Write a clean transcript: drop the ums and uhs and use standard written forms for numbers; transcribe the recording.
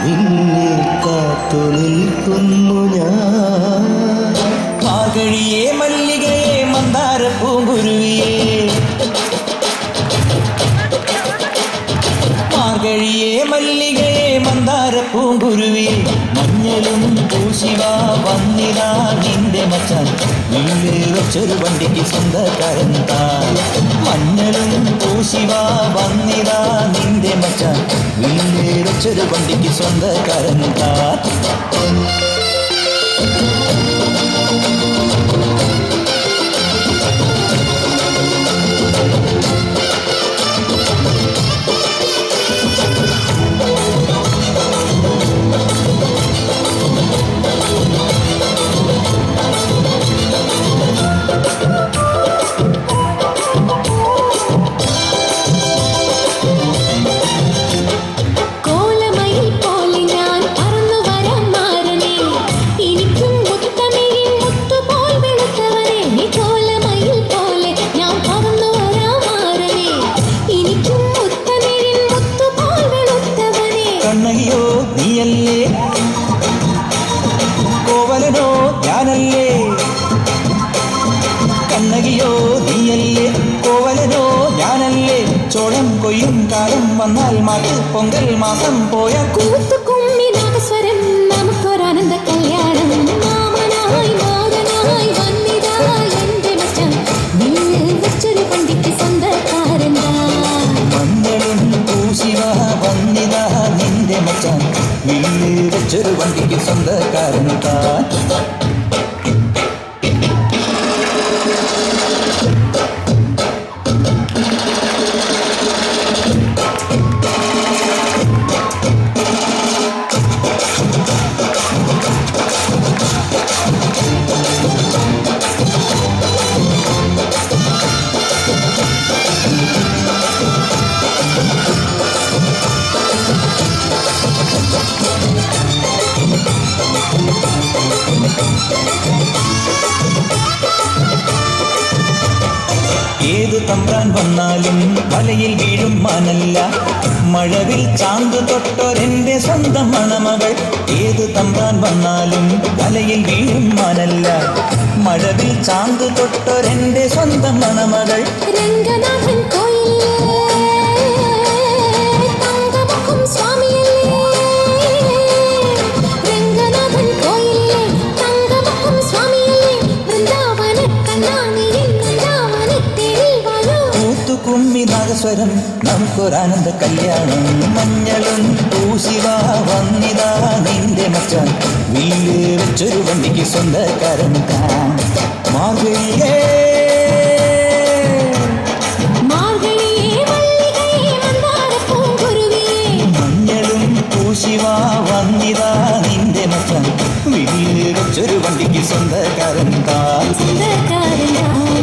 നിന്നെ കാത്തു നിൽക്കുന്നു ഞാൻ. മാർഗഴിയേ മല്ലികയെ മന്ദാര പൂങ്കുരുവിയേ, മാർഗഴിയേ മല്ലികയെ മന്ദാര പൂങ്കുരുവിയേ, മഞ്ഞളും പൂശിവാ വന്നിതാ നിന്റെ മച്ചാൻ, വീട് വെച്ചൊരു വണ്ടിക്ക് സ്വന്തക്കാരൻ താൻ. മഞ്ഞളും പൂശിവാ വന്നിതാ നിന്റെ മച്ചാൻ, വീട് വെച്ചൊരു വണ്ടിക്ക് സ്വന്തക്കാരൻ താൻ. കണ്ണകിയോ നീയല്ലേ, കോവലനോ ഞാനല്ലേ, കണ്ണകിയോ നീയല്ലേ, കോവലനോ ഞാനല്ലേ, ചോളം കൊയ്യും കാലം വന്നാൽ മാട്ടിൽ പൊങ്കൽ മാസം പോയ കൂത്തുകുമ്മി നാഗസ്വരം നമുക്കൊരാനന്ദ കല്യാണം. മാമനായി മാതനായി വന്നിതാ എന്റെ മച്ചാൻ, വീട് വെച്ചൊരു വണ്ടിക്ക് സ്വന്തക്കാരൻ താൻ. മഞ്ഞളും പൂശിവാ വന്നിതാ നിന്റെ മച്ചാൻ, വീട് വെച്ചൊരു വണ്ടിക്ക് സ്വന്തക്കാരൻ താൻ. ഏതു തമ്പ്രാൻ വന്നാലും വലയിൽ വീഴും മാനല്ല, മഴവിൽ ചാന്ത് തൊട്ടൊരെന്റെ സ്വന്തം മണമകൾ. ഏതു തമ്പ്രാൻ വന്നാലും വലയിൽ വീഴും മാനല്ല, മഴവിൽ ചാന്ത് തൊട്ടൊരെന്റെ സ്വന്തം മണമകൾ. രംഗനാഥൻ കോയിലേ തങ്കമുഖം സ്വാമിയല്ലേ, രംഗനാഥൻ കോയിലേ തങ്കമുഖം സ്വാമിയല്ലേ, വൃന്ദാവന കണ്ണാണിയിൽ വൃന്ദാവനത്തേരിൽ വാഴൂ. കൂത്തുകുമ്മി നാഗസ്വരം നമുക്കൊരാനന്ദ കല്യാണം. മഞ്ഞളും പൂശിവാ വന്നിതാ നിന്റെ മച്ചാൻ, വീട് വെച്ചൊരു വണ്ടിക്ക് സ്വന്തക്കാരൻ താൻ. മാർഗഴിയേ മാർഗഴിയേ മല്ലികയെ മന്ദാര പൂങ്കുരുവിയേ, മഞ്ഞളും പൂശിവാ വന്നിതാ നിന്റെ മച്ചാൻ, വീട് വെച്ചൊരു വണ്ടിക്ക് സ്വന്തക്കാരൻ താൻ. സ്വന്തക്കാരൻ താൻ.